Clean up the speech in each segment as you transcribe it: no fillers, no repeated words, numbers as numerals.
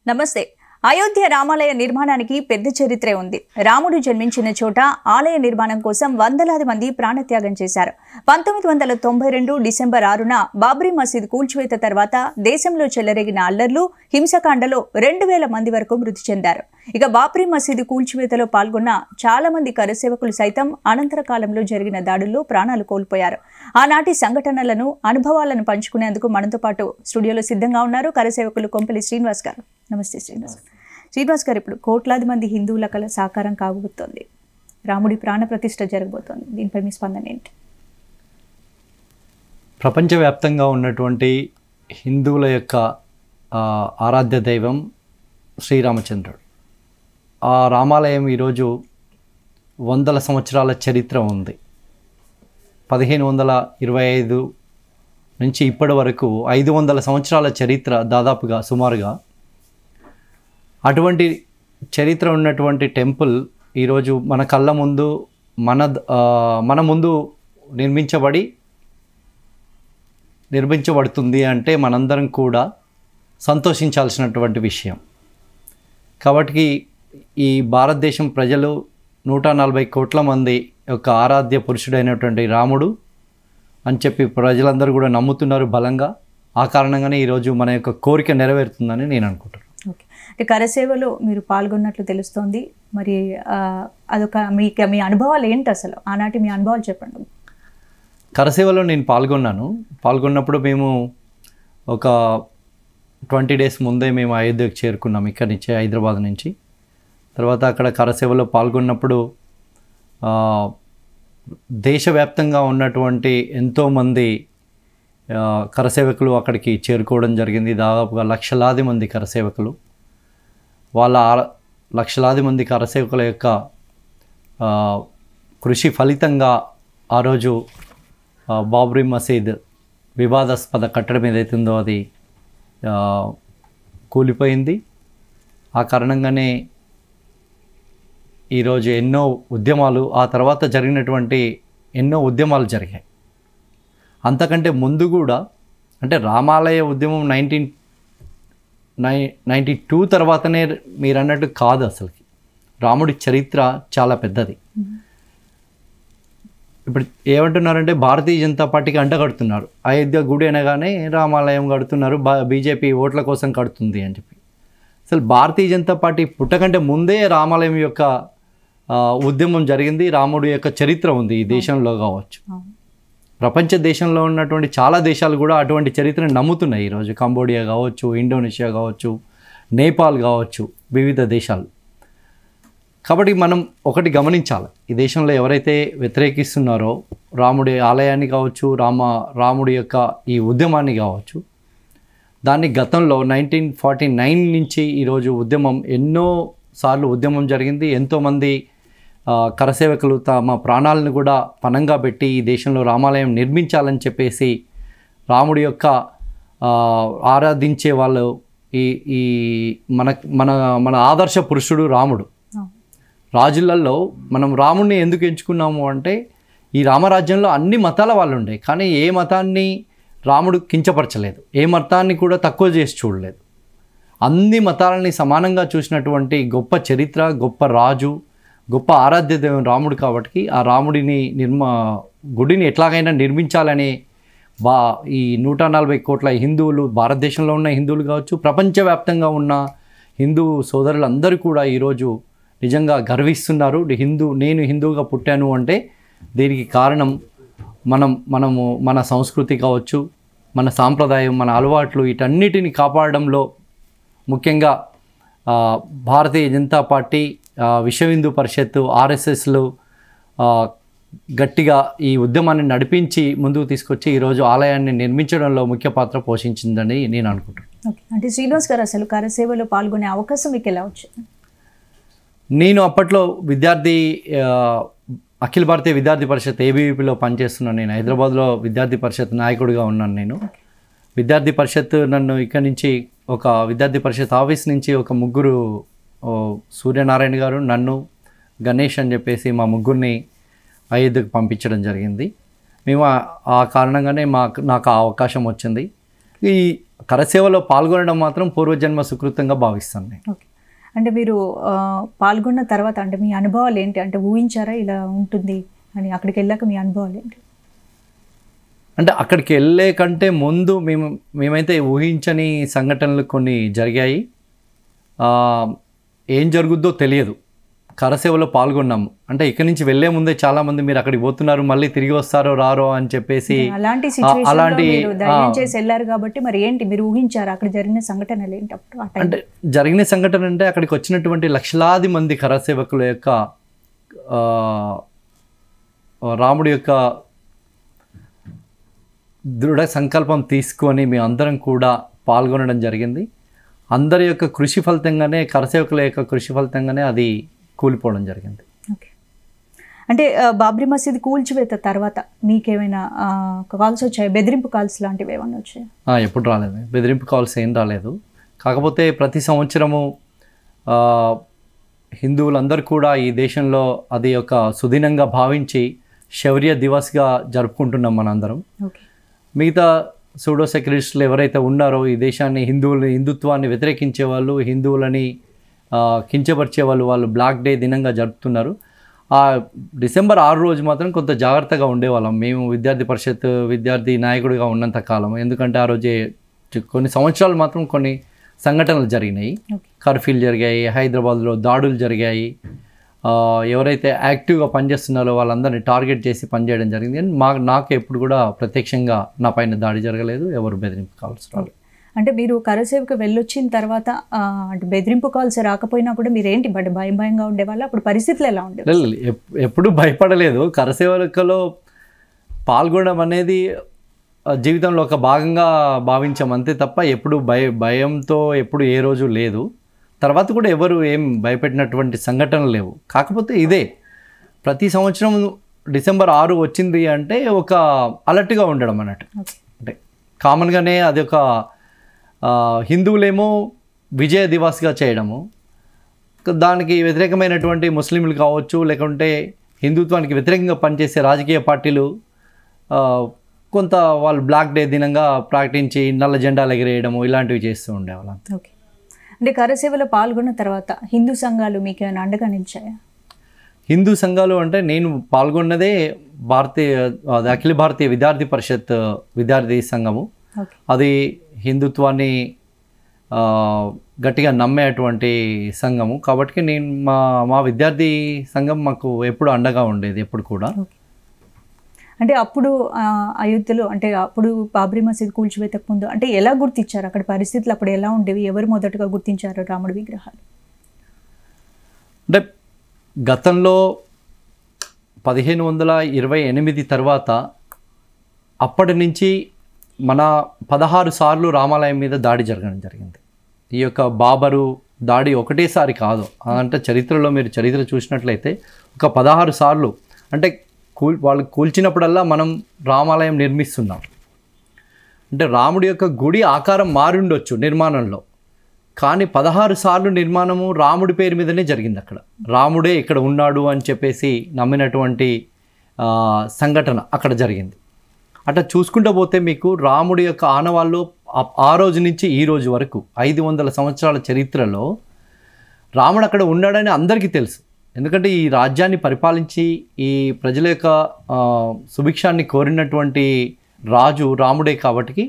నమస్తే. అయోధ్య రామాలయ నిర్మాణానికి పెద్ద చరిత్రే ఉంది. రాముడు జన్మించిన చోట ఆలయ నిర్మాణం కోసం వందలాది మంది ప్రాణత్యాగం చేశారు. 1992 డిసెంబర్ 6న బాబ్రీ మసీద్ కూల్చివేత తర్వాత దేశంలో చెలరేగిన అల్లర్లు, హింసకాండలో 2000 మంది వరకు మృతి చెందారు. ఇక బాబ్రీ మసీదు కూల్చివేతలో పాల్గొన్న చాలా మంది కరసేవకులు సైతం అనంతర కాలంలో జరిగిన దాడుల్లో ప్రాణాలు కోల్పోయారు. ఆనాటి సంఘటనలను, అనుభవాలను పంచుకునేందుకు మనతో పాటు స్టూడియోలో సిద్ధంగా ఉన్నారు కరసేవకులు కొంపల్లి శ్రీనివాస్ గారు. నమస్తే శ్రీనివాస్. శ్రీనివాస్ గారు, ఇప్పుడు కోట్లాది మంది హిందువుల కళ సాకారం కాబోతోంది. రాముడి ప్రాణ ప్రతిష్ఠ జరగబోతోంది. దీనిపై మీ స్పందన ఏంటి? ప్రపంచవ్యాప్తంగా ఉన్నటువంటి హిందువుల యొక్క ఆరాధ్య దైవం శ్రీరామచంద్రుడు. ఆ రామాలయం ఈరోజు వందల సంవత్సరాల చరిత్ర ఉంది. 1525 నుంచి ఇప్పటి వరకు 500 సంవత్సరాల చరిత్ర దాదాపుగా సుమారుగా. అటువంటి చరిత్ర ఉన్నటువంటి టెంపుల్ ఈరోజు మన కళ్ళ ముందు మన ముందు నిర్మించబడుతుంది అంటే మనందరం కూడా సంతోషించాల్సినటువంటి విషయం. కాబట్టి ఈ భారతదేశం ప్రజలు 140 కోట్ల మంది యొక్క ఆరాధ్య పురుషుడైనటువంటి రాముడు అని చెప్పి ప్రజలందరూ కూడా నమ్ముతున్నారు బలంగా. ఆ కారణంగానే ఈరోజు మన యొక్క కోరిక నెరవేరుతుందని నేను అనుకుంటున్నాను. ఓకే, అంటే కరసేవలో మీరు పాల్గొన్నట్లు తెలుస్తోంది. మరి అదొక మీ అనుభవాలు ఏంటి అసలు? ఆనాటి మీ అనుభవాలు చెప్పండి. కరసేవలో నేను పాల్గొన్నప్పుడు మేము ఒక 20 days ముందే మేము అయోధ్యకు చేరుకున్నాం, ఇక్కడి నుంచి హైదరాబాద్ నుంచి. తర్వాత అక్కడ కరసేవలో పాల్గొన్నప్పుడు దేశవ్యాప్తంగా ఉన్నటువంటి ఎంతోమంది కరసేవకులు అక్కడికి చేరుకోవడం జరిగింది. దాదాపుగా లక్షలాది మంది కరసేవకులు, వాళ్ళ లక్షలాది మంది కరసేవకుల యొక్క కృషి ఫలితంగా ఆ రోజు బాబ్రీ మసీద్ వివాదాస్పద కట్టడం ఏదైతుందో అది కూలిపోయింది. ఆ కారణంగానే ఈరోజు ఎన్నో ఉద్యమాలు, ఆ తర్వాత జరిగినటువంటి ఎన్నో ఉద్యమాలు జరిగాయి. అంతకంటే ముందు కూడా, అంటే రామాలయ ఉద్యమం 1992 తర్వాతనే మీరు అన్నట్టు కాదు. అసలుకి రాముడి చరిత్ర చాలా పెద్దది. ఇప్పుడు ఏమంటున్నారంటే భారతీయ జనతా పార్టీకి అంటగడుతున్నారు. అయోధ్య గుడి అనగానే రామాలయం కడుతున్నారు, బీజేపీ ఓట్ల కోసం కడుతుంది అని చెప్పి. అసలు భారతీయ జనతా పార్టీ పుట్టకంటే ముందే రామాలయం యొక్క ఉద్యమం జరిగింది. రాముడి యొక్క చరిత్ర ఉంది ఈ దేశంలో కావచ్చు, ప్రపంచ దేశంలో ఉన్నటువంటి చాలా దేశాలు కూడా అటువంటి చరిత్రను నమ్ముతున్నాయి ఈరోజు. కంబోడియా కావచ్చు, ఇండోనేషియా కావచ్చు, నేపాల్ కావచ్చు, వివిధ దేశాలు. కాబట్టి మనం ఒకటి గమనించాలి, ఈ దేశంలో ఎవరైతే వ్యతిరేకిస్తున్నారో రాముడి ఆలయాన్ని కావచ్చు, రాముడి యొక్క ఈ ఉద్యమాన్ని కావచ్చు, దాన్ని గతంలో 1949 నుంచి ఈరోజు ఉద్యమం ఎన్నోసార్లు ఉద్యమం జరిగింది. ఎంతోమంది కరసేవకులు తమ ప్రాణాలను కూడా పణంగా పెట్టి ఈ దేశంలో రామాలయం నిర్మించాలని చెప్పేసి రాముడి యొక్క ఆరాధించే వాళ్ళు ఈ మన ఆదర్శ పురుషుడు రాముడు. రాజులలో మనం రాముడిని ఎందుకు ఎంచుకున్నాము అంటే ఈ రామరాజ్యంలో అన్ని మతాల వాళ్ళు ఉండే, కానీ ఏ మతాన్ని రాముడు కించపరచలేదు, ఏ మతాన్ని కూడా తక్కువ చేసి చూడలేదు. అన్ని మతాలని సమానంగా చూసినటువంటి గొప్ప చరిత్ర, గొప్ప రాజు, గొప్ప ఆరాధ్య దైవం రాముడు. కాబట్టి ఆ రాముడిని గుడిని ఎట్లాగైనా నిర్మించాలని ఈ 140 కోట్ల హిందువులు, భారతదేశంలో ఉన్న హిందువులు కావచ్చు, ప్రపంచవ్యాప్తంగా ఉన్న హిందూ సోదరులందరూ కూడా ఈరోజు నిజంగా గర్విస్తున్నారు. నేను హిందువుగా పుట్టాను అంటే దీనికి కారణం మనము మన సంస్కృతి కావచ్చు, మన సాంప్రదాయం, మన అలవాట్లు, వీటన్నిటిని కాపాడడంలో ముఖ్యంగా భారతీయ జనతా పార్టీ, విశ్వ హిందూ పరిషత్తు, ఆర్ఎస్ఎస్లు గట్టిగా ఈ ఉద్యమాన్ని నడిపించి ముందుకు తీసుకొచ్చి ఈరోజు ఆలయాన్ని నిర్మించడంలో ముఖ్య పాత్ర పోషించిందని నేను అనుకుంటున్నాను. ఓకే, అంటే శ్రీనివాస్ గారు, అసలు కరసేవలో పాల్గొనే అవకాశం మీకు ఎలా వచ్చింది? నేను అప్పట్లో అఖిల భారతీయ విద్యార్థి పరిషత్ ఏబీవీపీలో పనిచేస్తున్నాను. నేను హైదరాబాద్లో విద్యార్థి పరిషత్ నాయకుడిగా ఉన్నాను. నేను విద్యార్థి పరిషత్ నన్ను ఇక్కడి నుంచి ఒక విద్యార్థి పరిషత్ ఆఫీస్ నుంచి ఒక ముగ్గురు, సూర్యనారాయణ గారు, నన్ను, గణేష్ అని చెప్పేసి మా ముగ్గురిని అయోధ్యకు పంపించడం జరిగింది. మేము ఆ కారణంగానే నాకు ఆ అవకాశం వచ్చింది. కరసేవలో పాల్గొనడం మాత్రం పూర్వజన్మ సుకృతంగా భావిస్తాను నేను. ఓకే. అంటే మీరు పాల్గొన్న తర్వాత అంటే మీ అనుభవాలు ఏంటి? అంటే ఊహించారా ఇలా ఉంటుంది అని? అక్కడికి వెళ్ళాక మీ అనుభవాలు ఏంటి? అంటే అక్కడికి వెళ్ళే కంటే ముందు మేమైతే ఊహించని సంఘటనలు కొన్ని జరిగాయి. ఏం జరుగుద్దో తెలియదు. కరసేవలో పాల్గొన్నాము. అంటే ఇక్కడి నుంచి వెళ్ళే ముందే చాలామంది మీరు అక్కడికి పోతున్నారు, మళ్ళీ తిరిగి వస్తారో రారో అని చెప్పేసి అలాంటి ధైర్యం చేసి వెళ్ళారు కాబట్టి మరి ఏంటి మీరు ఊహించారు? అక్కడ జరిగిన సంఘటనలు ఏంటి అప్పుడు? అంటే జరిగిన సంఘటన అంటే అక్కడికి వచ్చినటువంటి లక్షలాది మంది కరసేవకుల యొక్క రాముడి యొక్క దృఢ సంకల్పం తీసుకొని మేము అందరం కూడా పాల్గొనడం జరిగింది. అందరి యొక్క కృషి ఫలితంగానే, కరసేవకుల యొక్క కృషి ఫలితంగానే అది కూలిపోవడం జరిగింది. ఓకే. అంటే బాబ్రీ మసీద్ కూల్చివేత తర్వాత మీకేమైనా కాల్స్ వచ్చాయి? బెదిరింపు కాల్స్ లాంటివి ఏమైనా వచ్చాయి? ఎప్పుడు రాలేదు. బెదిరింపు కాల్స్ ఏం రాలేదు. కాకపోతే ప్రతి సంవత్సరము హిందువులందరూ కూడా ఈ దేశంలో అది ఒక సుదినంగా భావించి శౌర్య దివస్గా జరుపుకుంటున్నాం మనందరం. ఓకే. మిగతా సూడో సెక్యులరిస్టులు ఎవరైతే ఉన్నారో ఈ దేశాన్ని హిందుత్వాన్ని వ్యతిరేకించే వాళ్ళు, హిందువులని కించపరిచే వాళ్ళు బ్లాక్ డే దినంగా జరుపుతున్నారు. డిసెంబర్ 6 రోజు మాత్రం కొంత జాగ్రత్తగా ఉండేవాళ్ళం మేము విద్యార్థి పరిషత్ విద్యార్థి నాయకుడిగా ఉన్నంత కాలం. ఎందుకంటే ఆ రోజే కొన్ని సంవత్సరాలు మాత్రం కొన్ని సంఘటనలు జరిగినాయి. కర్ఫ్యూలు జరిగాయి, హైదరాబాద్లో దాడులు జరిగాయి. ఎవరైతే యాక్టివ్గా పనిచేస్తున్నారో వాళ్ళందరినీ టార్గెట్ చేసి పనిచేయడం జరిగింది. కానీ నాకు ఎప్పుడు కూడా ప్రత్యక్షంగా నా పైన దాడి జరగలేదు, ఎవరు బెదిరింపు కాల్స్ రాలేదు. అంటే మీరు కరసేవకు వెళ్ళొచ్చిన తర్వాత అంటే బెదిరింపు కాల్స్ రాకపోయినా కూడా మీరు ఏంటి బట్ భయంగా ఉండేవాళ్ళు? అప్పుడు పరిస్థితులు ఎలా ఉండేవి? ఎప్పుడు భయపడలేదు. కరసేవలో పాల్గొనడం అనేది జీవితంలో ఒక భాగంగా భావించాం అంతే తప్ప ఎప్పుడు భయంతో ఎప్పుడు ఏ రోజు లేదు. తర్వాత కూడా ఎవరు ఏం భయపెట్టినటువంటి సంఘటనలు లేవు. కాకపోతే ఇదే ప్రతి సంవత్సరం డిసెంబర్ 6 వచ్చింది అంటే ఒక అలర్ట్గా ఉండడం అన్నట్టు. అంటే కామన్గానే అది ఒక హిందువులేమో విజయ దివాస్గా చేయడము, దానికి వ్యతిరేకమైనటువంటి ముస్లింలు కావచ్చు, లేకుంటే హిందుత్వానికి వ్యతిరేకంగా పనిచేసే రాజకీయ పార్టీలు కొంత వాళ్ళు బ్లాక్ డే దినంగా ప్రకటించి నల్ల జెండాలు ఎగిరేయడము ఇలాంటివి చేస్తూ ఉండేవాళ్ళం. ఓకే. అంటే కరసేవలో పాల్గొన్న తర్వాత హిందూ సంఘాలు మీకు ఏమైనా అండగా నిలిచాయా? హిందూ సంఘాలు అంటే నేను పాల్గొన్నదే అఖిల భారతీయ విద్యార్థి పరిషత్ విద్యార్థి సంఘము. అది హిందుత్వాన్ని గట్టిగా నమ్మేటువంటి సంఘము కాబట్టి నేను మా విద్యార్థి సంఘం మాకు ఎప్పుడు అండగా ఉండేది ఎప్పుడు కూడా. అంటే అప్పుడు అయోధ్యలో అంటే అప్పుడు బాబ్రీ మసీద్ కూల్చివేతకు ముందు అంటే ఎలా గుర్తించారు? అక్కడ పరిస్థితులు అప్పుడు ఎలా ఉండేవి? ఎవరు మొదటగా గుర్తించారు రాముడి విగ్రహాలు? అంటే గతంలో 1528 తర్వాత అప్పటి నుంచి మన 16 సార్లు రామాలయం మీద దాడి జరగడం జరిగింది. ఈ యొక్క బాబరు దాడి ఒకటేసారి కాదు. అంటే చరిత్రలో మీరు చరిత్ర చూసినట్లయితే ఒక 16 సార్లు అంటే వాళ్ళు కూల్చినప్పుడల్లా మనం రామాలయం నిర్మిస్తున్నాం. అంటే రాముడి యొక్క గుడి ఆకారం మారుండొచ్చు నిర్మాణంలో, కానీ 16 సార్లు నిర్మాణము రాముడి పేరు మీదనే జరిగింది. అక్కడ రాముడే ఇక్కడ ఉన్నాడు అని చెప్పేసి నమ్మినటువంటి సంఘటన అక్కడ జరిగింది. అట్లా చూసుకుంటూ పోతే మీకు రాముడి యొక్క ఆనవాళ్ళు ఆ రోజు నుంచి ఈ రోజు వరకు 500 సంవత్సరాల చరిత్రలో రాముడు అక్కడ ఉన్నాడని అందరికీ తెలుసు. ఎందుకంటే ఈ రాజ్యాన్ని పరిపాలించి ఈ ప్రజల యొక్క సుభిక్షాన్ని కోరినటువంటి రాజు రాముడే కాబట్టి,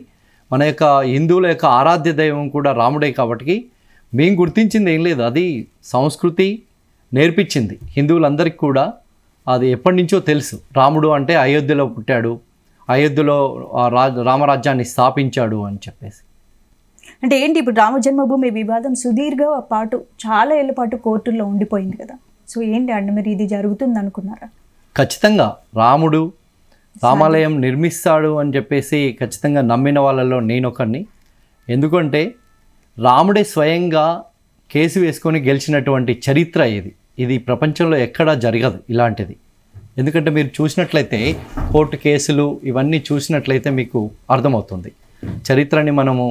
మన యొక్క హిందువుల యొక్క ఆరాధ్య దైవం కూడా రాముడే కాబట్టి మేము గుర్తించింది ఏం లేదు. అది సంస్కృతి నేర్పించింది హిందువులందరికీ కూడా. అది ఎప్పటి నుంచో తెలుసు. రాముడు అంటే అయోధ్యలో పుట్టాడు, అయోధ్యలో రామరాజ్యాన్ని స్థాపించాడు అని చెప్పేసి. అంటే ఏంటి ఇప్పుడు రామ జన్మభూమి వివాదం సుదీర్ఘ పాటు చాలా ఏళ్ళ పాటు కోర్టుల్లో ఉండిపోయింది కదా, సో ఏంటి అంటే మరి ఇది జరుగుతుంది అనుకున్నారా? ఖచ్చితంగా రాముడు రామాలయం నిర్మిస్తాడు అని చెప్పేసి ఖచ్చితంగా నమ్మిన వాళ్ళలో నేనొకరిని. ఎందుకంటే రాముడే స్వయంగా కేసు వేసుకొని గెలిచినటువంటి చరిత్ర ఇది ప్రపంచంలో ఎక్కడా జరగదు ఇలాంటిది. ఎందుకంటే మీరు చూసినట్లయితే కోర్టు కేసులు ఇవన్నీ చూసినట్లయితే మీకు అర్థమవుతుంది. చరిత్రని మనము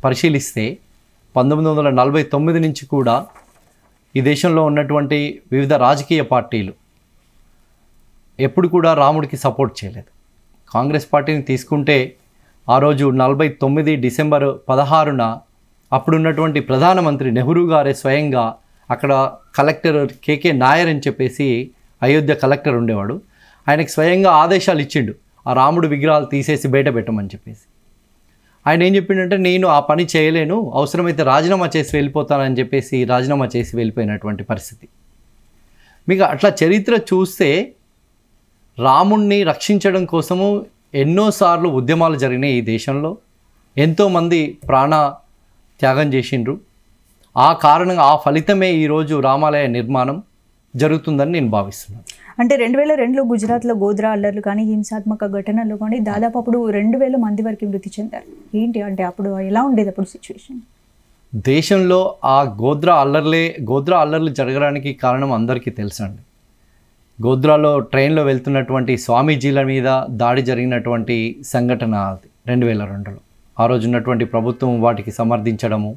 పరిశీలిస్తే 1949 నుంచి కూడా ఈ దేశంలో ఉన్నటువంటి వివిధ రాజకీయ పార్టీలు ఎప్పుడు కూడా రాముడికి సపోర్ట్ చేయలేదు. కాంగ్రెస్ పార్టీని తీసుకుంటే ఆ రోజు 49 డిసెంబర్ 16న అప్పుడున్నటువంటి ప్రధానమంత్రి నెహ్రూ గారే స్వయంగా అక్కడ కలెక్టర్ కేకే నాయర్ అని చెప్పేసి అయోధ్య కలెక్టర్ ఉండేవాడు, ఆయనకి స్వయంగా ఆదేశాలు ఇచ్చిండు ఆ రాముడు విగ్రహాలు తీసేసి బయట పెట్టమని చెప్పేసి. ఆయన ఏం చెప్పిండంటే నేను ఆ పని చేయలేను, అవసరమైతే రాజీనామా చేసి వెళ్ళిపోతానని చెప్పేసి రాజీనామా చేసి వెళ్ళిపోయినటువంటి పరిస్థితి. మీకు అట్లా చరిత్ర చూస్తే రాముణ్ణి రక్షించడం కోసము ఎన్నోసార్లు ఉద్యమాలు జరిగినాయి ఈ దేశంలో, ఎంతోమంది ప్రాణ త్యాగం చేసిండ్రు. ఆ కారణంగా ఆ ఫలితమే ఈరోజు రామాలయ నిర్మాణం జరుగుతుందని నేను భావిస్తున్నాను. అంటే 2002లో గుజరాత్లో గోద్రా అల్లర్లు కానీ హింసాత్మక ఘటనలు కానీ దాదాపు అప్పుడు 2000 మంది వరకు మృతి చెందారు. ఏంటి అంటే అప్పుడు ఎలా ఉండేది అప్పుడు సిచ్యువేషన్? దేశంలో ఆ గోద్రా అల్లర్లు జరగడానికి కారణం అందరికీ తెలుసండి. గోద్రాలో ట్రైన్లో వెళ్తున్నటువంటి స్వామీజీల మీద దాడి జరిగినటువంటి సంఘటన అది 2002లో. ఆ రోజు ఉన్నటువంటి ప్రభుత్వం వాటికి సమర్థించడము.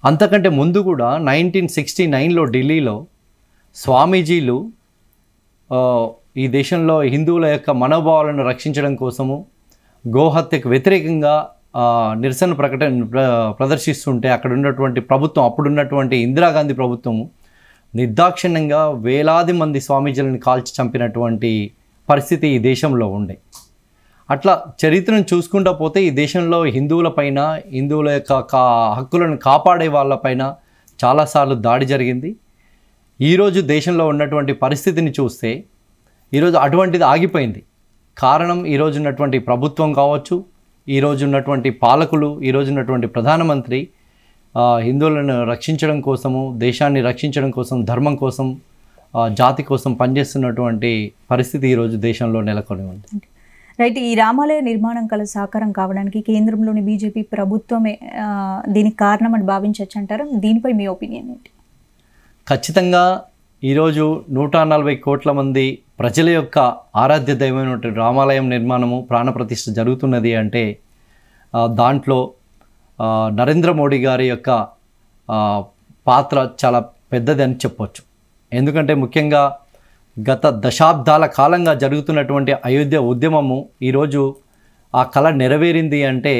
అంతకంటే ముందు కూడా 1969లో ఢిల్లీలో స్వామీజీలు ఈ దేశంలో హిందువుల యొక్క మనోభావాలను రక్షించడం కోసము గోహత్యకు వ్యతిరేకంగా నిరసన ప్రదర్శిస్తుంటే అక్కడ ఉన్నటువంటి ప్రభుత్వం, అప్పుడున్నటువంటి ఇందిరాగాంధీ ప్రభుత్వము నిర్దాక్షిణ్యంగా వేలాది మంది స్వామీజీలను కాల్చి చంపినటువంటి పరిస్థితి ఈ దేశంలో ఉండే. అట్లా చరిత్రను చూసుకుంటూ పోతే ఈ దేశంలో హిందువులపైన, హిందువుల యొక్క హక్కులను కాపాడే వాళ్ళపైన చాలాసార్లు దాడి జరిగింది. ఈరోజు దేశంలో ఉన్నటువంటి పరిస్థితిని చూస్తే ఈరోజు అటువంటిది ఆగిపోయింది. కారణం ఈరోజు ఉన్నటువంటి ప్రభుత్వం కావచ్చు, ఈరోజు ఉన్నటువంటి పాలకులు, ఈరోజు ఉన్నటువంటి ప్రధానమంత్రి హిందువులను రక్షించడం కోసము, దేశాన్ని రక్షించడం కోసం, ధర్మం కోసం, జాతి కోసం పనిచేస్తున్నటువంటి పరిస్థితి ఈరోజు దేశంలో నెలకొని ఉంది. రైట్. ఈ రామాలయ నిర్మాణం కల సాకారం కావడానికి కేంద్రంలోని బీజేపీ ప్రభుత్వమే దీనికి కారణం అని భావించవచ్చు అంటారు. దీనిపై మీ ఒపీనియన్ ఏంటి? ఖచ్చితంగా ఈరోజు 140 కోట్ల మంది ప్రజల యొక్క ఆరాధ్య దైవమైనటువంటి రామాలయం నిర్మాణము, ప్రాణప్రతిష్ఠ జరుగుతున్నది అంటే దాంట్లో నరేంద్ర మోడీ గారి యొక్క పాత్ర చాలా పెద్దది అని చెప్పవచ్చు. ఎందుకంటే ముఖ్యంగా గత దశాబ్దాల కాలంగా జరుగుతున్నటువంటి అయోధ్య ఉద్యమము ఈరోజు ఆ కళ నెరవేరింది అంటే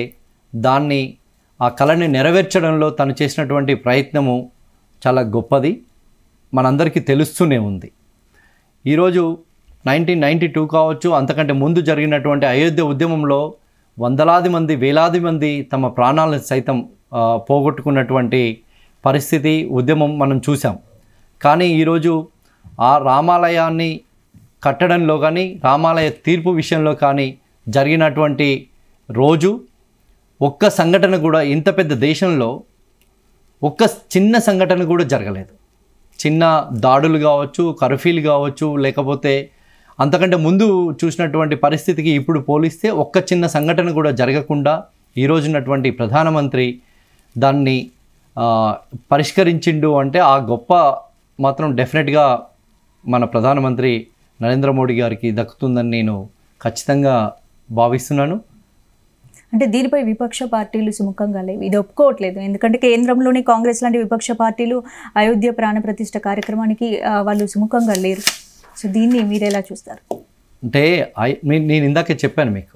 ఆ కళని నెరవేర్చడంలో తను చేసినటువంటి ప్రయత్నము చాలా గొప్పది, మనందరికీ తెలుస్తూనే ఉంది. ఈరోజు 1992 కావచ్చు, అంతకంటే ముందు జరిగినటువంటి అయోధ్య ఉద్యమంలో వందలాది మంది, వేలాది మంది తమ ప్రాణాలను సైతం పోగొట్టుకున్నటువంటి పరిస్థితి, ఉద్యమం మనం చూసాం. కానీ ఈరోజు ఆ రామాలయాన్ని కట్టడంలో కానీ, రామాలయ తీర్పు విషయంలో కానీ జరిగినటువంటి రోజు ఒక్క సంఘటన కూడా, ఇంత పెద్ద దేశంలో ఒక్క చిన్న సంఘటన కూడా జరగలేదు. చిన్న దాడులు కావచ్చు, కర్ఫ్యూలు కావచ్చు, లేకపోతే అంతకంటే ముందు చూసినటువంటి పరిస్థితికి ఇప్పుడు పోలిస్తే ఒక్క చిన్న సంఘటన కూడా జరగకుండా ఈరోజు ఉన్నటువంటి ప్రధానమంత్రి దాన్ని పరిష్కరించిండు అంటే ఆ గొప్ప మాత్రం డెఫినెట్గా మన ప్రధానమంత్రి నరేంద్ర మోడీ గారికి దక్కుతుందని నేను ఖచ్చితంగా భావిస్తున్నాను. అంటే దీనిపై విపక్ష పార్టీలు సుముఖంగా లేవు, ఇది ఒప్పుకోవట్లేదు. ఎందుకంటే కేంద్రంలోని కాంగ్రెస్ లాంటి విపక్ష పార్టీలు అయోధ్య ప్రాణప్రతిష్ఠ కార్యక్రమానికి వాళ్ళు సుముఖంగా లేరు. సో దీన్ని మీరు ఎలా చూస్తారు? అంటే నేను ఇందాకే చెప్పాను మీకు,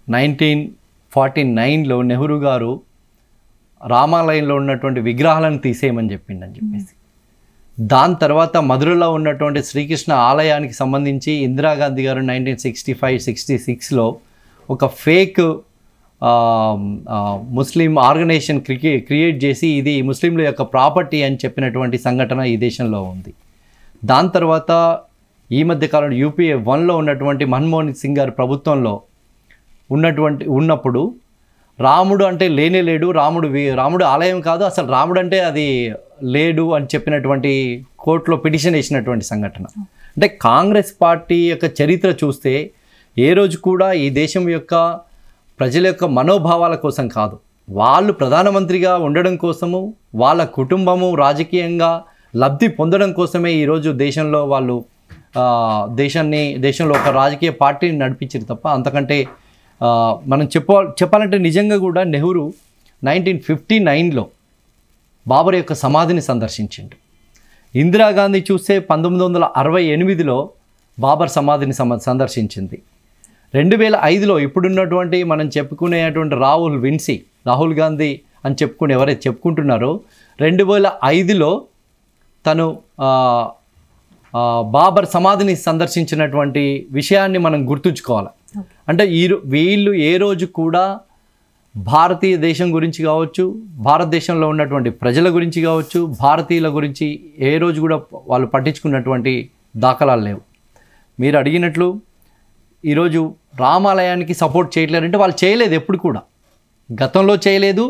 1949లో నెహ్రూ గారు రామాలయంలో ఉన్నటువంటి విగ్రహాలను తీసేయమని చెప్పేసి, దాని తర్వాత మధురలో ఉన్నటువంటి శ్రీకృష్ణ ఆలయానికి సంబంధించి ఇందిరాగాంధీ గారు 1965-66లో ఒక ఫేక్ ముస్లిం ఆర్గనైజేషన్ క్రియేట్ చేసి ఇది ముస్లింల యొక్క ప్రాపర్టీ అని చెప్పినటువంటి సంఘటన ఈ దేశంలో ఉంది. దాని తర్వాత ఈ మధ్యకాలంలో UPA 1లో ఉన్నటువంటి మన్మోహన్ సింగ్ గారి ప్రభుత్వంలో ఉన్నప్పుడు రాముడు అంటే లేనే లేడు, రాముడు ఆలయం కాదు, అసలు రాముడు అంటే అది లేడు అని చెప్పినటువంటి కోర్టులో పిటిషన్ వేసినటువంటి సంఘటన. అంటే కాంగ్రెస్ పార్టీ యొక్క చరిత్ర చూస్తే ఏ రోజు కూడా ఈ దేశం యొక్క ప్రజల యొక్క మనోభావాల కోసం కాదు, వాళ్ళు ప్రధానమంత్రిగా ఉండడం కోసము, వాళ్ళ కుటుంబము రాజకీయంగా లబ్ధి పొందడం కోసమే ఈరోజు దేశంలో వాళ్ళు దేశంలో ఒక రాజకీయ పార్టీని నడిపించారు తప్ప అంతకంటే మనం చెప్పాలంటే నిజంగా కూడా నెహ్రూ 1959లో బాబర్ యొక్క సమాధిని సందర్శించిండు. ఇందిరాగాంధీ చూస్తే 1968లో బాబర్ సమాధిని సందర్శించింది. 2005లో ఇప్పుడున్నటువంటి మనం చెప్పుకునేటువంటి రాహుల్ గాంధీ అని చెప్పుకుని ఎవరైతే చెప్పుకుంటున్నారో 2005లో తను బాబర్ సమాధిని సందర్శించినటువంటి విషయాన్ని మనం గుర్తుంచుకోవాలి. అంటే వీళ్ళు ఏ రోజు కూడా భారతీయ దేశం గురించి కావచ్చు, భారతదేశంలో ఉన్నటువంటి ప్రజల గురించి కావచ్చు, భారతీయుల గురించి ఏ రోజు కూడా వాళ్ళు పట్టించుకున్నటువంటి దాఖలాలు లేవు. మీరు అడిగినట్లు ఈరోజు రామాలయానికి సపోర్ట్ చేయట్లేదంటే వాళ్ళు చేయలేదు, ఎప్పుడు కూడా గతంలో చేయలేదు,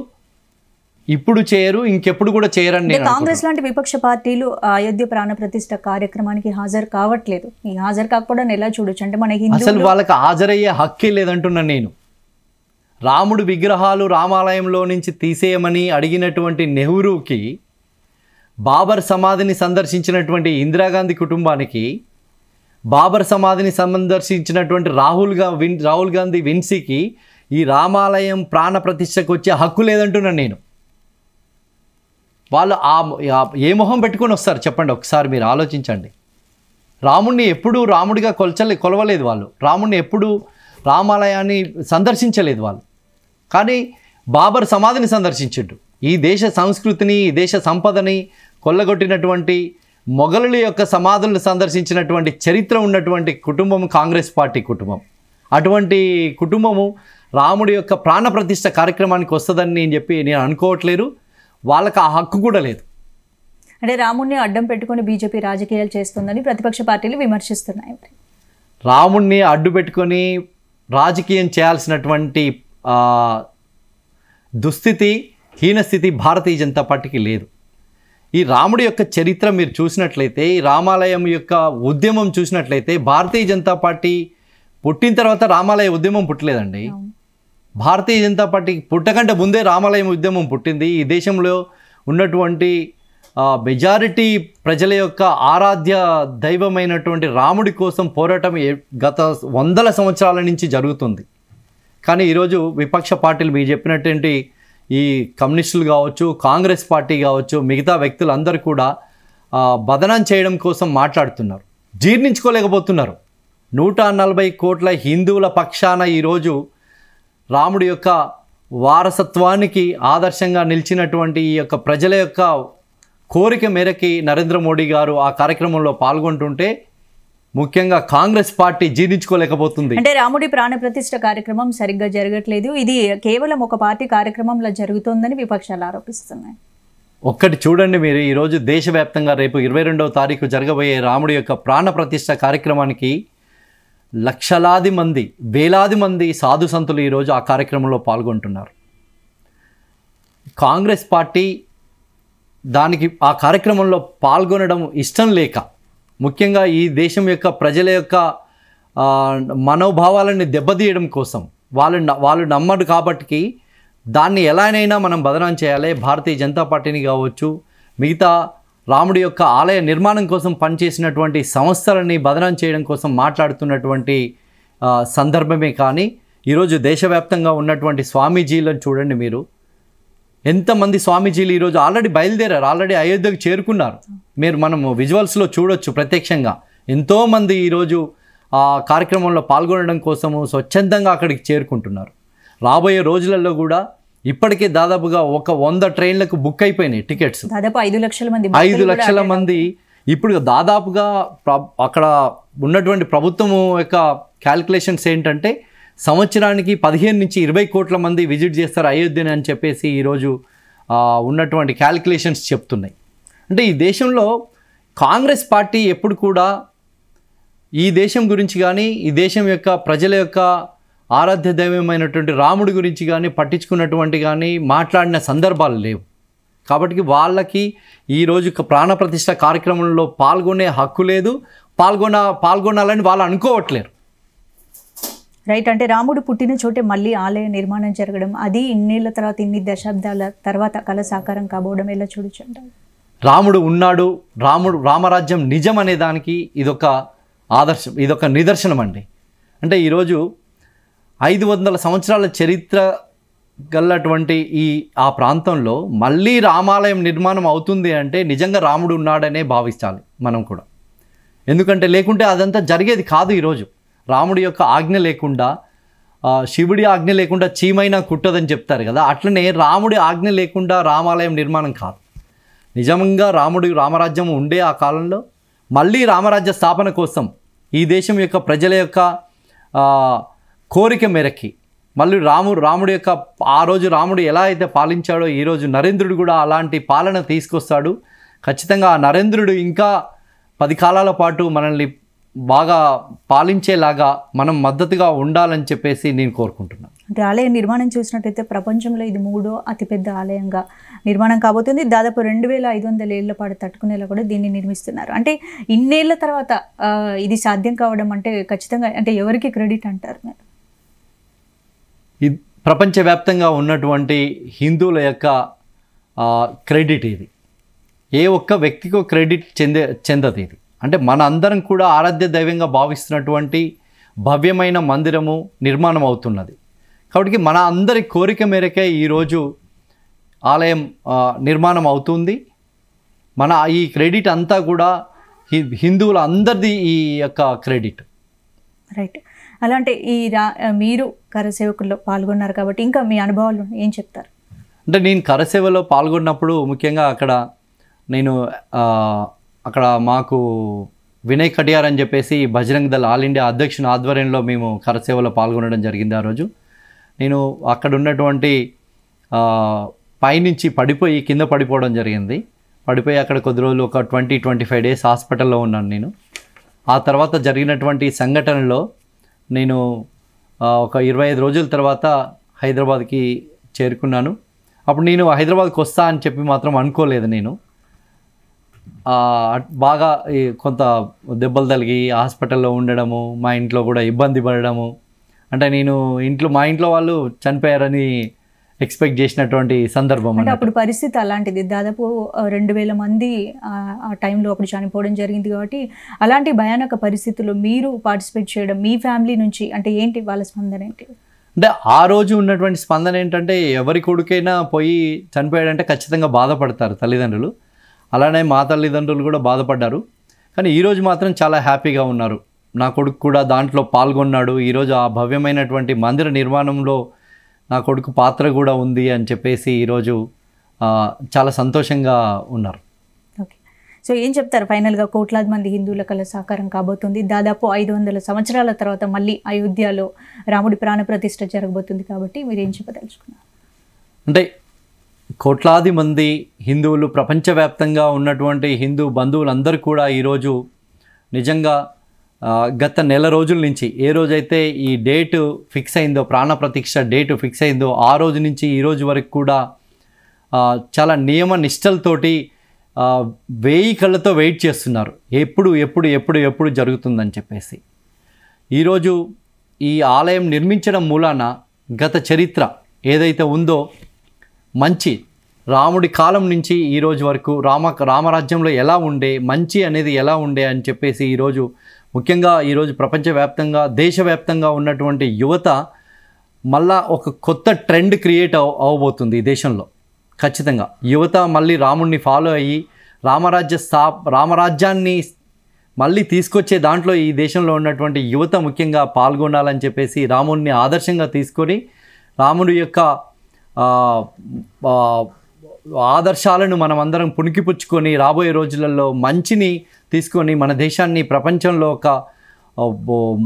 ఇప్పుడు చేయరు, ఇంకెప్పుడు కూడా చేయరని నేను కాంగ్రెస్ లాంటి విపక్ష పార్టీలు అయోధ్య ప్రాణ ప్రతిష్ఠ కార్యక్రమానికి హాజరు కావట్లేదు. ఈ హాజరు కాకపోవడం ఎలా చూడొచ్చు? అంటే మన అసలు వాళ్ళకి హాజరయ్యే హక్కే లేదంటున్నాను నేను. రాముడు విగ్రహాలు రామాలయంలో నుంచి తీసేయమని అడిగినటువంటి నెహ్రూకి, బాబర్ సమాధిని సందర్శించినటువంటి ఇందిరాగాంధీ కుటుంబానికి, బాబర్ సమాధిని సందర్శించినటువంటి రాహుల్ గాంధీ విన్సీకి ఈ రామాలయం ప్రాణ ప్రతిష్టకు వచ్చే హక్కు లేదంటున్నాను నేను. వాళ్ళు ఏ మొహం పెట్టుకొని వస్తారు చెప్పండి, ఒకసారి మీరు ఆలోచించండి. రాముడిని ఎప్పుడూ రాముడిగా కొలవలేదు వాళ్ళు, రాముడిని ఎప్పుడూ రామాలయాన్ని సందర్శించలేదు వాళ్ళు. కానీ బాబర్ సమాధిని సందర్శించిండు. ఈ దేశ సంస్కృతిని, ఈ దేశ సంపదని కొల్లగొట్టినటువంటి మొఘలుల యొక్క సమాధులను సందర్శించినటువంటి చరిత్ర ఉన్నటువంటి కుటుంబం కాంగ్రెస్ పార్టీ కుటుంబం. అటువంటి కుటుంబము రాముడి యొక్క ప్రాణ ప్రతిష్ఠ కార్యక్రమానికి వస్తుందని నేను అనుకోవట్లేదు. వాళ్ళకి ఆ హక్కు కూడా లేదు. అంటే రాముడిని అడ్డం పెట్టుకొని బీజేపీ రాజకీయాలు చేస్తుందని ప్రతిపక్ష పార్టీలు విమర్శిస్తున్నాయి. రాముడిని అడ్డు పెట్టుకొని రాజకీయం చేయాల్సినటువంటి దుస్థితి, హీనస్థితి భారతీయ జనతా పార్టీకి లేదు. ఈ రాముడి యొక్క చరిత్ర మీరు చూసినట్లయితే, ఈ రామాలయం యొక్క ఉద్యమం చూసినట్లయితే, భారతీయ జనతా పార్టీ పుట్టిన తర్వాత రామాలయ ఉద్యమం పుట్టలేదండి. భారతీయ జనతా పార్టీ పుట్టకంటే ముందే రామాలయం ఉద్యమం పుట్టింది. ఈ దేశంలో ఉన్నటువంటి మెజారిటీ ప్రజల యొక్క ఆరాధ్య దైవమైనటువంటి రాముడి కోసం పోరాటం గత 100 సంవత్సరాల నుంచి జరుగుతుంది. కానీ ఈరోజు విపక్ష పార్టీలు మీరు చెప్పినటువంటి ఈ కమ్యూనిస్టులు కావచ్చు, కాంగ్రెస్ పార్టీ కావచ్చు, మిగతా వ్యక్తులందరూ కూడా బదనాం చేయడం కోసం మాట్లాడుతున్నారు, జీర్ణించుకోలేకపోతున్నారు. 140 కోట్ల హిందువుల పక్షాన ఈరోజు రాముడి యొక్క వారసత్వానికి ఆదర్శంగా నిలిచినటువంటి ఈ యొక్క ప్రజల యొక్క కోరిక మేరకి నరేంద్ర మోడీ గారు ఆ కార్యక్రమంలో పాల్గొంటుంటే ముఖ్యంగా కాంగ్రెస్ పార్టీ జీర్ణించుకోలేకపోతుంది. అంటే రాముడి ప్రాణ ప్రతిష్ఠ కార్యక్రమం సరిగ్గా జరగట్లేదు, ఇది కేవలం ఒక పార్టీ కార్యక్రమంలో జరుగుతోందని విపక్షాలు ఆరోపిస్తున్నాయి. ఒక్కటి చూడండి మీరు, ఈరోజు దేశవ్యాప్తంగా రేపు 22వ తారీఖు జరగబోయే రాముడి యొక్క ప్రాణ ప్రతిష్ఠ కార్యక్రమానికి లక్షలాది మంది, వేలాది మంది సాధు సంతులు ఈరోజు ఆ కార్యక్రమంలో పాల్గొంటున్నారు. కాంగ్రెస్ పార్టీ ఆ కార్యక్రమంలో పాల్గొనడం ఇష్టం లేక, ముఖ్యంగా ఈ దేశం యొక్క ప్రజల యొక్క మనోభావాలని దెబ్బతీయడం కోసం వాళ్ళు నమ్మరు కాబట్టి దాన్ని ఎలానైనా మనం బదనాం చేయాలి. భారతీయ జనతా పార్టీని కావచ్చు, మిగతా రాముడి యొక్క ఆలయ నిర్మాణం కోసం పనిచేసినటువంటి సంస్థలని బదనాం చేయడం కోసం మాట్లాడుతున్నటువంటి సందర్భమే. కానీ ఈరోజు దేశవ్యాప్తంగా ఉన్నటువంటి స్వామీజీలను చూడండి మీరు, ఎంతమంది స్వామీజీలు ఈరోజు ఆల్రెడీ బయలుదేరారు, ఆల్రెడీ అయోధ్యకు చేరుకున్నారు. మనము విజువల్స్లో చూడొచ్చు ప్రత్యక్షంగా. ఎంతోమంది ఈరోజు ఆ కార్యక్రమంలో పాల్గొనడం కోసము స్వచ్ఛందంగా అక్కడికి చేరుకుంటున్నారు. రాబోయే రోజులలో కూడా ఇప్పటికే దాదాపుగా 100 ట్రైన్లకు బుక్ అయిపోయినాయి టికెట్స్. దాదాపు 5 లక్షల మంది ఇప్పుడు దాదాపుగా అక్కడ ఉన్నటువంటి ప్రభుత్వము యొక్క క్యాల్కులేషన్స్ ఏంటంటే సంవత్సరానికి 15 నుంచి 20 కోట్ల మంది విజిట్ చేస్తారు అయోధ్యని అని చెప్పేసి ఈరోజు ఉన్నటువంటి క్యాల్కులేషన్స్ చెప్తున్నాయి. అంటే ఈ దేశంలో కాంగ్రెస్ పార్టీ ఎప్పుడు కూడా ఈ దేశం గురించి కానీ, ఈ దేశం యొక్క ప్రజల యొక్క ఆరాధ్య దైవమైనటువంటి రాముడి గురించి కానీ పట్టించుకున్నటువంటి కానీ మాట్లాడిన సందర్భాలు లేవు. కాబట్టి వాళ్ళకి ఈరోజు ప్రాణప్రతిష్ఠ కార్యక్రమంలో పాల్గొనే హక్కు లేదు, పాల్గొనాలని వాళ్ళు అనుకోవట్లేరు. రైట్. అంటే రాముడు పుట్టిన చోటే మళ్ళీ ఆలయ నిర్మాణం జరగడం, అది ఇన్నేళ్ల తర్వాత, ఇన్ని దశాబ్దాల తర్వాత కళ సాకారం కాబోవడం ఎలా చూడొచ్చు అంటారు? రాముడు ఉన్నాడు, రామరాజ్యం నిజం అనే దానికి ఇదొక ఆదర్శం, ఇదొక నిదర్శనం అండి. అంటే ఈరోజు 500 సంవత్సరాల చరిత్ర గల్లటువంటి ఆ ప్రాంతంలో మళ్ళీ రామాలయం నిర్మాణం అవుతుంది అంటే నిజంగా రాముడు ఉన్నాడనే భావించాలి మనం కూడా. ఎందుకంటే లేకుంటే అదంతా జరిగేది కాదు. ఈరోజు రాముడి యొక్క ఆజ్ఞ లేకుండా శివుడి ఆజ్ఞ లేకుండా చీమైనా కుట్టదని చెప్తారు కదా, అట్లనే రాముడి ఆజ్ఞ లేకుండా రామాలయం నిర్మాణం కాదు. నిజంగా రామరాజ్యం ఉండే ఆ కాలంలో మళ్ళీ రామరాజ్య స్థాపన కోసం ఈ దేశం యొక్క ప్రజల యొక్క కోరిక మేరకి మళ్ళీ రాముడి యొక్క ఆ రోజు రాముడు ఎలా అయితే పాలించాడో ఈరోజు నరేంద్రుడు కూడా అలాంటి పాలన తీసుకొస్తాడు. ఖచ్చితంగా ఆ నరేంద్రుడు ఇంకా 10 కాలాల పాటు మనల్ని బాగా పాలించేలాగా మనం మద్దతుగా ఉండాలని చెప్పేసి నేను కోరుకుంటున్నాను. అంటే ఆలయ నిర్మాణం చూసినట్టయితే ప్రపంచంలో ఇది 3వ అతిపెద్ద ఆలయంగా నిర్మాణం కాబోతుంది. దాదాపు 2500 ఏళ్ల పాటు తట్టుకునేలా కూడా దీన్ని నిర్మిస్తున్నారు. అంటే ఇన్నేళ్ల తర్వాత ఇది సాధ్యం కావడం అంటే ఖచ్చితంగా అంటే ఎవరికి క్రెడిట్ అంటారు మీరు? ఇది ప్రపంచవ్యాప్తంగా ఉన్నటువంటి హిందువుల యొక్క క్రెడిట్ ఇది. ఏ ఒక్క వ్యక్తికో క్రెడిట్ చెందదు ఇది. అంటే మన అందరం కూడా ఆరాధ్య దైవంగా భావిస్తున్నటువంటి భవ్యమైన మందిరము నిర్మాణం అవుతున్నది. కాబట్టి మన అందరి కోరిక మేరకే ఈరోజు ఆలయం నిర్మాణం అవుతుంది. మన ఈ క్రెడిట్ అంతా కూడా హిందువుల అందరిది ఈ యొక్క క్రెడిట్. రైట్. అలాంటి మీరు కరసేవకుల్లో పాల్గొన్నారు కాబట్టి ఇంకా మీ అనుభవాలు ఏం చెప్తారు? అంటే నేను కరసేవలో పాల్గొన్నప్పుడు ముఖ్యంగా అక్కడ మాకు వినయ్ కటియార్ అని చెప్పేసి బజరంగ్ దళ్ ఆల్ ఇండియా అధ్యక్షుని ఆధ్వర్యంలో మేము కరసేవలో పాల్గొనడం జరిగింది. ఆ రోజు నేను అక్కడ ఉన్నటువంటి పైనుంచి పడిపోయి కింద పడిపోవడం జరిగింది. పడిపోయి అక్కడ కొద్ది రోజులు ఒక 20-25 డేస్ హాస్పిటల్లో ఉన్నాను నేను. ఆ తర్వాత జరిగినటువంటి సంఘటనలో నేను ఒక 25 రోజుల తర్వాత హైదరాబాద్కి చేరుకున్నాను. అప్పుడు నేను హైదరాబాద్కి వస్తా అని చెప్పి మాత్రం అనుకోలేదు. నేను బాగా కొంత దెబ్బలు తగిలి హాస్పిటల్లో ఉండడము, మా ఇంట్లో కూడా ఇబ్బంది పడడము, అంటే మా ఇంట్లో వాళ్ళు చనిపోయారని ఎక్స్పెక్ట్ చేసినటువంటి సందర్భం. అంటే అప్పుడు పరిస్థితి అలాంటిది. దాదాపు 2000 మంది ఆ టైంలో అప్పుడు చనిపోవడం జరిగింది. కాబట్టి అలాంటి భయానక పరిస్థితుల్లో మీరు పార్టిసిపేట్ చేయడం మీ ఫ్యామిలీ నుంచి అంటే ఏంటి వాళ్ళ స్పందన ఏంటి? అంటే ఆ రోజు ఉన్నటువంటి స్పందన ఏంటంటే ఎవరి కొడుకైనా పోయి చనిపోయాడంటే ఖచ్చితంగా బాధపడతారు తల్లిదండ్రులు. అలానే మా తల్లిదండ్రులు కూడా బాధపడ్డారు. కానీ ఈరోజు మాత్రం చాలా హ్యాపీగా ఉన్నారు. నా కొడుకు కూడా దాంట్లో పాల్గొన్నాడు. ఈరోజు ఆ భవ్యమైనటువంటి మందిర నిర్మాణంలో నా కొడుకు పాత్ర కూడా ఉంది అని చెప్పేసి ఈరోజు చాలా సంతోషంగా ఉన్నారు. ఓకే. సో ఏం చెప్తారు ఫైనల్గా? కోట్లాది మంది హిందువుల కళ సాకారం కాబోతుంది. దాదాపు 500 సంవత్సరాల తర్వాత మళ్ళీ అయోధ్యలో రాముడి ప్రాణప్రతిష్ఠ జరగబోతుంది కాబట్టి మీరు ఏం చెప్పదలుచుకున్నారు? అంటే కోట్లాది మంది హిందువులు, ప్రపంచవ్యాప్తంగా ఉన్నటువంటి హిందూ బంధువులందరూ కూడా ఈరోజు నిజంగా గత నెల రోజుల నుంచి ఏ రోజైతే ఈ డేటు ఫిక్స్ అయిందో, ప్రాణప్రతిష్ఠ డేటు ఫిక్స్ అయిందో ఆ రోజు నుంచి ఈ రోజు వరకు కూడా చాలా నియమ నిష్టలతోటి 1000 కళ్ళతో వెయిట్ చేస్తున్నారు. ఎప్పుడు జరుగుతుందని చెప్పేసి. ఈరోజు ఈ ఆలయం నిర్మించడం మూలాన గత చరిత్ర ఏదైతే ఉందో మంచి రాముడి కాలం నుంచి ఈరోజు వరకు రామరాజ్యంలో ఎలా ఉండే, మంచి అనేది ఎలా ఉండే అని చెప్పేసి ఈరోజు ముఖ్యంగా ఈరోజు ప్రపంచవ్యాప్తంగా దేశవ్యాప్తంగా ఉన్నటువంటి యువత మళ్ళా ఒక కొత్త ట్రెండ్ క్రియేట్ అవ్వబోతుంది ఈ దేశంలో. ఖచ్చితంగా యువత మళ్ళీ రాముడిని ఫాలో అయ్యి రామరాజ్యాన్ని మళ్ళీ తీసుకొచ్చే దాంట్లో ఈ దేశంలో ఉన్నటువంటి యువత ముఖ్యంగా పాల్గొనాలని చెప్పేసి రాముడిని ఆదర్శంగా తీసుకొని రాముడి యొక్క ఆదర్శాలను మనం అందరం పుణికిపుచ్చుకొని రాబోయే రోజులలో మంచిని తీసుకొని మన దేశాన్ని ప్రపంచంలో ఒక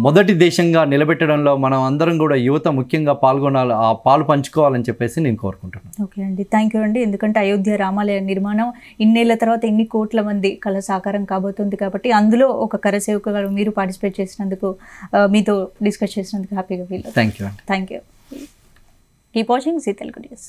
మొదటి దేశంగా నిలబెట్టడంలో మనం అందరం కూడా యువత ముఖ్యంగా పాల్గొనాలి, పాలు పంచుకోవాలని చెప్పేసి నేను కోరుకుంటున్నాను. ఓకే అండి, థ్యాంక్ యూ అండి. ఎందుకంటే అయోధ్య రామాలయ నిర్మాణం ఇన్నేళ్ల తర్వాత ఇన్ని కోట్ల మంది కళ సాకారం కాబోతుంది కాబట్టి అందులో ఒక కరసేవకుగా మీరు పార్టిసిపేట్ చేసినందుకు, మీతో డిస్కస్ చేసినందుకు హ్యాపీగా ఫీల్. థ్యాంక్ యూ అండి. Thank you. Keep watching Zee Telugu news.